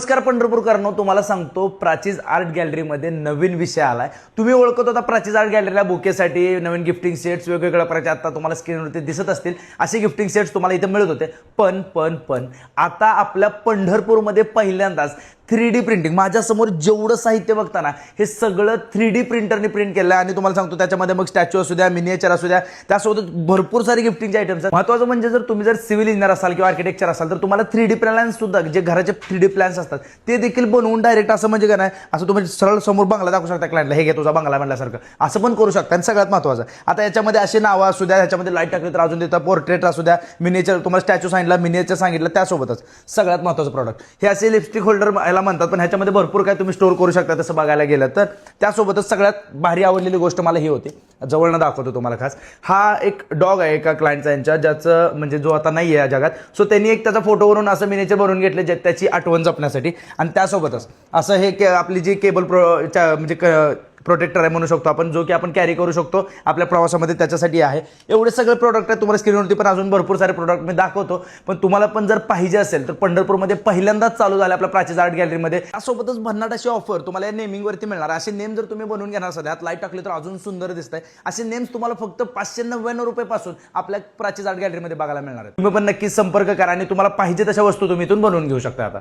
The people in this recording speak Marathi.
नमस्कार पंढरपूरकरांनो, तुम्हाला सांगतो प्राचीज आर्ट गॅलरीमध्ये नवीन विषय आलाय. तुम्ही ओळखत होता प्राचीज आर्ट गॅलरीला बुकेसाठी नवीन गिफ्टिंग सेट्स वेगवेगळ्या प्रकारचे आता तुम्हाला स्क्रीनवरती दिसत असतील असे गिफ्टिंग सेट्स तुम्हाला इथे मिळत होते. पण आता आपल्या पंढरपूरमध्ये पहिल्यांदाच 3D प्रिंटिंग, माझ्यासमोर जेवढं साहित्य बघताना हे सगळं 3D प्रिंटरने प्रिंट केलं आहे. आणि तुम्हाला सांगतो त्याच्यामध्ये मग स्टॅच्यू असू द्या, मिनिएचर असू द्या, त्यासोबत भरपूर सारे गिफ्टिंगचे आयटम्स आहेत. महत्त्वाचं म्हणजे जर तुम्ही जर सिव्हिल इंजिनियर असाल किंवा आर्किटेक्चर असाल तर तुम्हाला 3D प्लॅन्स सुद्धा, जे घराचे 3D प्लॅन्स असतात ते देखील बनवून डायरेक्ट असं म्हणजे काय नाही, असं तुम्ही सरळ समोर बंगला दाखवू शकता क्लायंटला, हे घे तुझा बंगला म्हणल्यासारखं असं पण करू शकता. आणि सगळ्यात महत्त्वाचं आता याच्यामध्ये असे नावं असू द्या, ह्याच्यामध्ये लाईट टाकली तर अजून देतात, पोर्ट्रेट असू द्या, मिनिएचर तुम्हाला स्टॅच्यू सांगितला, मिनिएचर सांगितलं, त्यासोबतच सगळ्यात महत्त्वाचं प्रॉडक्ट हे असे लिपस्टिक होल्डर याला म्हणतात. पण ह्याच्यामध्ये भरपूर काय तुम्ही स्टोअर करू शकता तसं बघायला गेलं तर. त्यासोबतच सगळ्यात भारी आवडलेली गोष्ट मला ही होती, जवळनं दाखवतो तुम्हाला खास. हा एक डॉग आहे एका क्लायंटचा यांच्या, ज्याचं म्हणजे जो आता नाही आहे या जगात. सो त्यांनी एक त्याचा फोटोवरून असं मिनिएचर बनवून घेतले जे त्याची आठवण जपण्यासाठी. आणि त्यासोबतच असं हे आपली जी केबल म्हणजे प्रोटेक्टर आहे म्हणू शकतो आपण, जो की आपण कॅरी करू शकतो आपल्या प्रवासामध्ये, त्याच्यासाठी आहे. एवढे सगळे प्रोडक्ट आहेत तुम्हाला स्क्रीनवरती, पण अजून भरपूर सारे प्रोडक्ट मी दाखवतो. पण तुम्हाला पण जर पाहिजे असेल तर पंढरपूरमध्ये पहिल्यांदाच चालू झालं आपल्या प्राचीज आर्ट गॅलरीमध्ये. त्यासोबतच भन्नाट अशी ऑफर तुम्हाला या नेमिंगवरती मिळणार. असे नेम जर तुम्ही बनवून घेणार असाल, यात लाईट टाकली तर अजून सुंदर दिसत आहे, असे नेम्स तुम्हाला फक्त 599 रुपयापासून आपल्या प्राचीज आर्ट गॅलरीमध्ये बघायला मिळणार आहेत. तुम्ही पण नक्कीच संपर्क करा आणि तुम्हाला पाहिजे तशा वस्तू तुम्ही इथून बनवून घेऊ शकता. आता